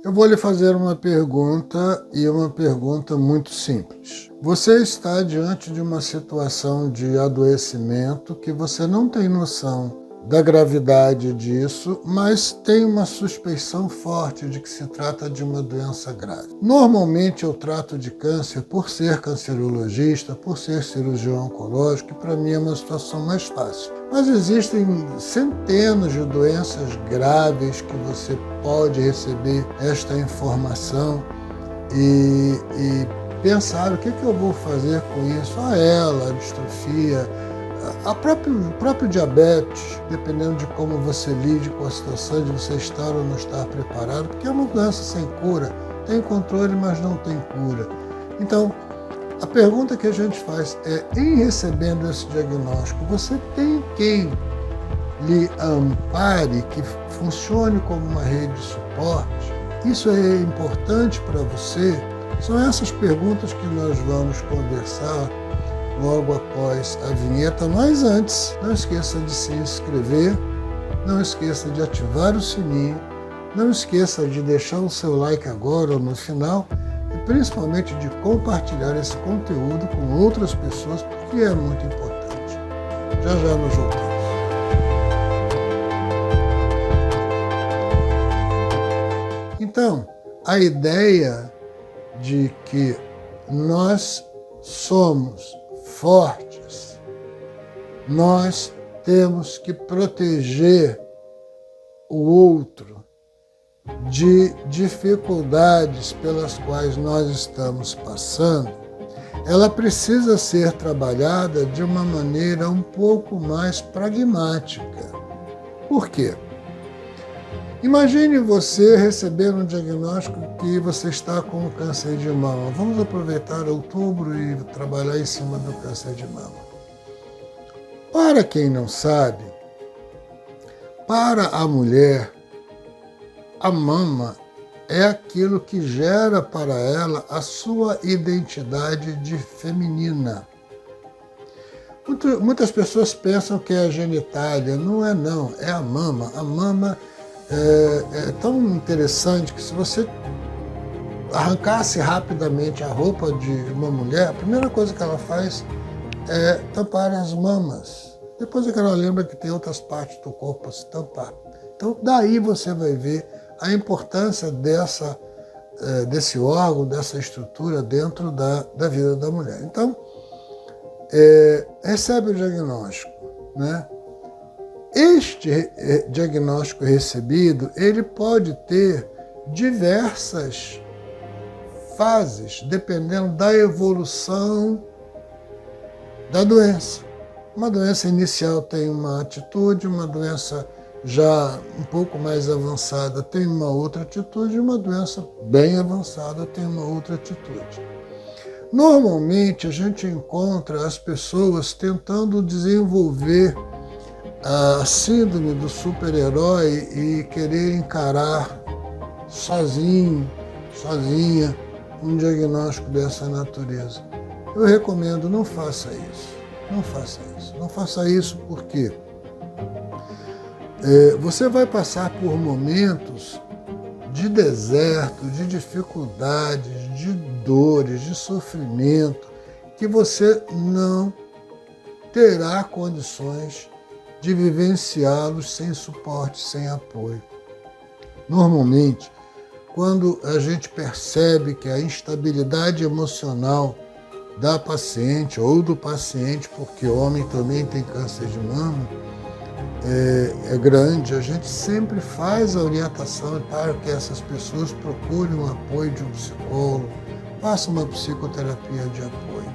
Eu vou lhe fazer uma pergunta, e uma pergunta muito simples. Você está diante de uma situação de adoecimento que você não tem noção da gravidade disso, mas tem uma suspeição forte de que se trata de uma doença grave. Normalmente eu trato de câncer por ser cancerologista, por ser cirurgião oncológico, e para mim é uma situação mais fácil. Mas existem centenas de doenças graves que você pode receber esta informação e pensar o que eu vou fazer com isso. A distrofia, o próprio diabetes, dependendo de como você lide com a situação de você estar ou não estar preparado, porque é uma doença sem cura, tem controle, mas não tem cura. Então, a pergunta que a gente faz é, em recebendo esse diagnóstico, você tem quem lhe ampare, que funcione como uma rede de suporte? Isso é importante para você? São essas perguntas que nós vamos conversar logo após a vinheta, mas antes, não esqueça de se inscrever, não esqueça de ativar o sininho, não esqueça de deixar o seu like agora ou no final e principalmente de compartilhar esse conteúdo com outras pessoas, porque é muito importante. Já já nos voltamos. Então, a ideia de que nós somos fortes, nós temos que proteger o outro de dificuldades pelas quais nós estamos passando, ela precisa ser trabalhada de uma maneira um pouco mais pragmática. Por quê? Imagine você receber um diagnóstico que você está com câncer de mama. Vamos aproveitar outubro e trabalhar em cima do câncer de mama. Para quem não sabe, para a mulher, a mama é aquilo que gera para ela a sua identidade de feminina. Muitas pessoas pensam que é a genitália. Não é não, é a mama. A mama é tão interessante que se você arrancasse rapidamente a roupa de uma mulher, a primeira coisa que ela faz é tampar as mamas. Depois é que ela lembra que tem outras partes do corpo a se tampar. Então daí você vai ver a importância desse órgão, dessa estrutura dentro da vida da mulher. Então, recebe o diagnóstico, né? Este diagnóstico recebido, ele pode ter diversas fases, dependendo da evolução da doença. Uma doença inicial tem uma atitude, uma doença já um pouco mais avançada tem uma outra atitude, e uma doença bem avançada tem uma outra atitude. Normalmente, a gente encontra as pessoas tentando desenvolver a síndrome do super-herói e querer encarar sozinho, sozinha, um diagnóstico dessa natureza. Eu recomendo, não faça isso. Não faça isso. Não faça isso porque você vai passar por momentos de deserto, de dificuldades, de dores, de sofrimento, que você não terá condições de vivenciá-los sem suporte, sem apoio. Normalmente, quando a gente percebe que a instabilidade emocional da paciente ou do paciente, porque homem também tem câncer de mama, é grande, a gente sempre faz a orientação para que essas pessoas procurem o apoio de um psicólogo, façam uma psicoterapia de apoio.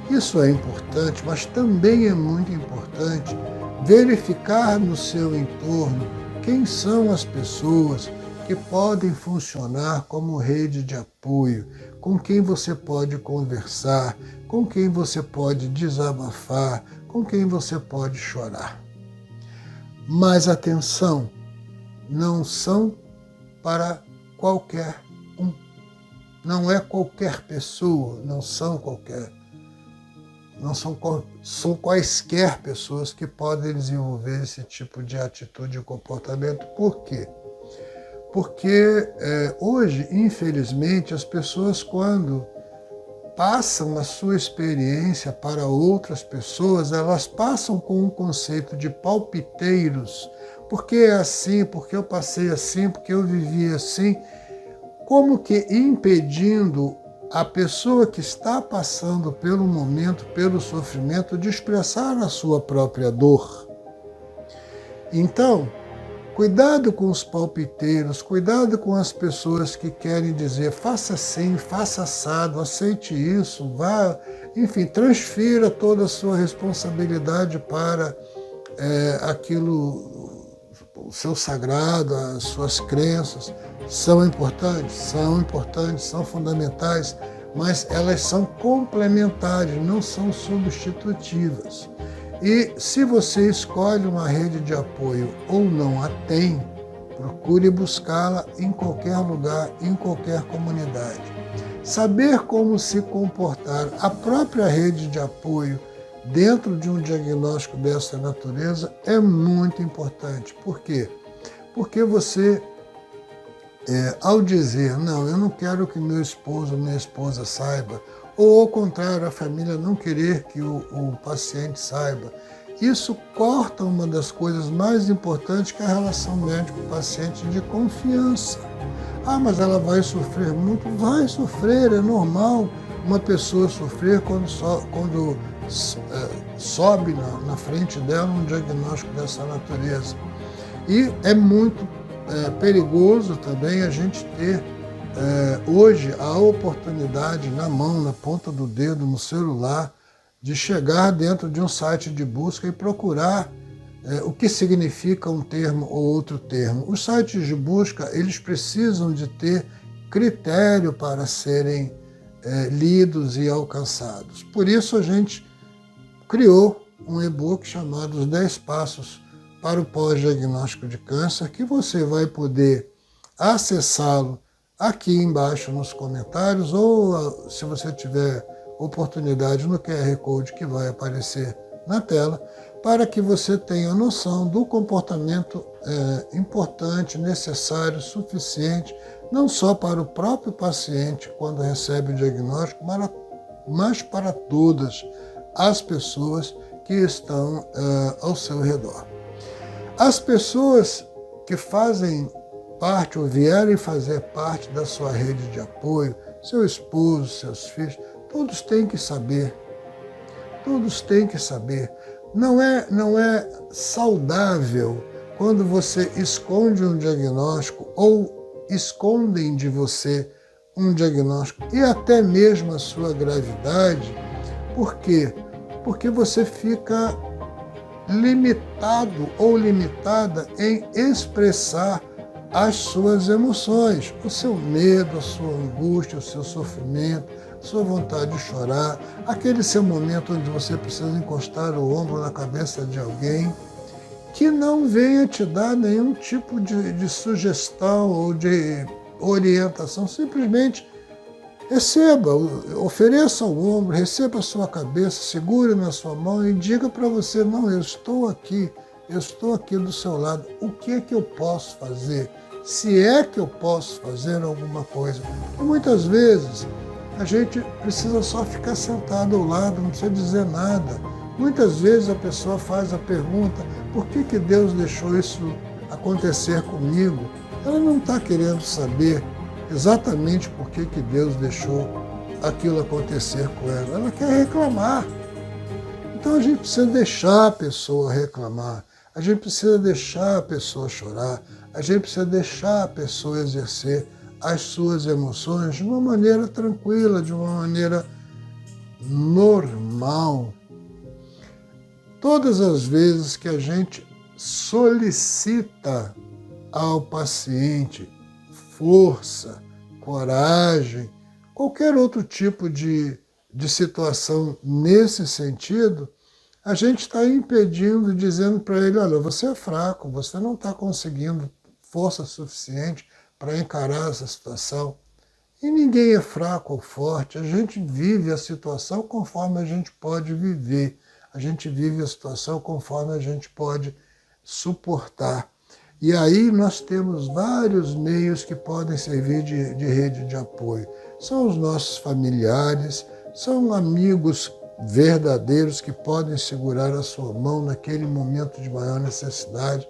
Isso é importante, mas também é muito importante verificar no seu entorno quem são as pessoas que podem funcionar como rede de apoio, com quem você pode conversar, com quem você pode desabafar, com quem você pode chorar. Mas atenção, não são para qualquer um. Não é qualquer pessoa, são quaisquer pessoas que podem desenvolver esse tipo de atitude e comportamento. Por quê? Porque hoje, infelizmente, as pessoas, quando passam a sua experiência para outras pessoas, elas passam com um conceito de palpiteiros, porque é assim, porque eu passei assim, porque eu vivi assim, como que impedindo a pessoa que está passando pelo momento, pelo sofrimento, de expressar a sua própria dor. Então, cuidado com os palpiteiros, cuidado com as pessoas que querem dizer faça assim, faça assado, aceite isso, vá, enfim, transfira toda a sua responsabilidade para aquilo, o seu sagrado, as suas crenças. São importantes, são fundamentais, mas elas são complementares, não são substitutivas. E se você escolhe uma rede de apoio ou não a tem, procure buscá-la em qualquer lugar, em qualquer comunidade. Saber como se comportar a própria rede de apoio dentro de um diagnóstico dessa natureza é muito importante. Por quê? Porque você, ao dizer, não, eu não quero que meu esposo ou minha esposa saiba, ou ao contrário, a família não querer que o paciente saiba, isso corta uma das coisas mais importantes que é a relação médico-paciente de confiança. Ah, mas ela vai sofrer muito? Vai sofrer, é normal uma pessoa sofrer quando sobe na frente dela um diagnóstico dessa natureza. E é muito perigoso também a gente ter hoje a oportunidade na mão, na ponta do dedo, no celular, de chegar dentro de um site de busca e procurar o que significa um termo ou outro termo. Os sites de busca, eles precisam de ter critério para serem lidos e alcançados. Por isso a gente criou um e-book chamado Os 10 Passos para o Pós-Diagnóstico de Câncer, que você vai poder acessá-lo aqui embaixo nos comentários, ou se você tiver oportunidade no QR Code que vai aparecer na tela, para que você tenha noção do comportamento importante, necessário, suficiente, não só para o próprio paciente quando recebe o diagnóstico, mas para todas as pessoas que estão ao seu redor. As pessoas que fazem parte ou vierem fazer parte da sua rede de apoio, seu esposo, seus filhos, todos têm que saber. Todos têm que saber. Não é saudável quando você esconde um diagnóstico ou escondem de você um diagnóstico e até mesmo a sua gravidade. Por quê? Porque você fica limitado ou limitada em expressar as suas emoções, o seu medo, a sua angústia, o seu sofrimento, a sua vontade de chorar, aquele seu momento onde você precisa encostar o ombro na cabeça de alguém que não venha te dar nenhum tipo de sugestão ou de orientação, simplesmente receba, ofereça o ombro, receba a sua cabeça, segure na sua mão e diga para você, não, eu estou aqui do seu lado, o que é que eu posso fazer? Se é que eu posso fazer alguma coisa. E muitas vezes a gente precisa só ficar sentado ao lado, não precisa dizer nada. Muitas vezes a pessoa faz a pergunta, por que Deus deixou isso acontecer comigo? Ela não está querendo saber exatamente por que Deus deixou aquilo acontecer com ela. Ela quer reclamar. Então a gente precisa deixar a pessoa reclamar, a gente precisa deixar a pessoa chorar, a gente precisa deixar a pessoa exercer as suas emoções de uma maneira tranquila, de uma maneira normal. Todas as vezes que a gente solicita ao paciente força, coragem, qualquer outro tipo de situação nesse sentido, a gente está impedindo, dizendo para ele, olha, você é fraco, você não está conseguindo força suficiente para encarar essa situação. E ninguém é fraco ou forte, a gente vive a situação conforme a gente pode viver, a gente vive a situação conforme a gente pode suportar. E aí nós temos vários meios que podem servir de rede de apoio. São os nossos familiares, são amigos verdadeiros que podem segurar a sua mão naquele momento de maior necessidade.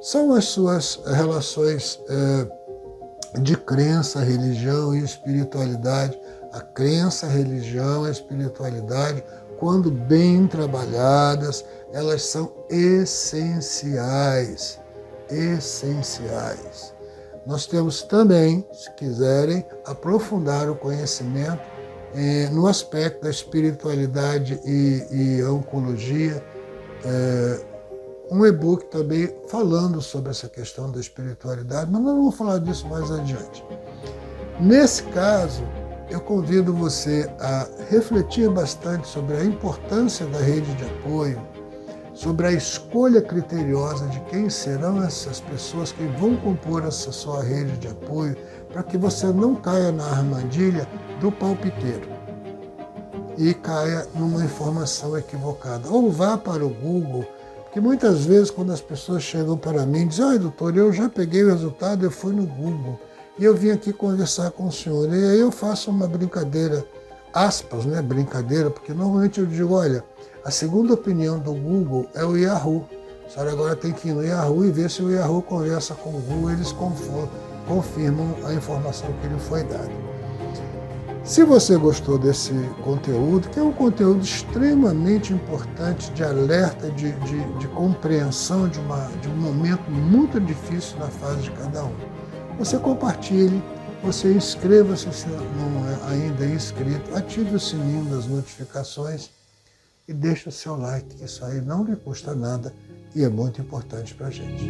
São as suas relações de crença, religião e espiritualidade. A crença, a religião e a espiritualidade, quando bem trabalhadas, elas são essenciais. Essenciais. Nós temos também, se quiserem, aprofundar o conhecimento no aspecto da espiritualidade e oncologia, um e-book também falando sobre essa questão da espiritualidade, mas nós vamos falar disso mais adiante. Nesse caso, eu convido você a refletir bastante sobre a importância da rede de apoio, sobre a escolha criteriosa de quem serão essas pessoas que vão compor essa sua rede de apoio, para que você não caia na armadilha do palpiteiro e caia numa informação equivocada. Ou vá para o Google, porque muitas vezes quando as pessoas chegam para mim e dizem: "Ai, doutor, eu já peguei o resultado, eu fui no Google e eu vim aqui conversar com o senhor." E aí eu faço uma brincadeira, aspas, né, brincadeira, porque normalmente eu digo: "Olha, a segunda opinião do Google é o Yahoo. A senhora agora tem que ir no Yahoo e ver se o Yahoo conversa com o Google, eles confirmam a informação que lhe foi dada." Se você gostou desse conteúdo, que é um conteúdo extremamente importante de alerta, de compreensão de um momento muito difícil na fase de cada um, você compartilhe, você inscreva-se se não é ainda inscrito, ative o sininho das notificações e deixe o seu like, isso aí não lhe custa nada e é muito importante para a gente.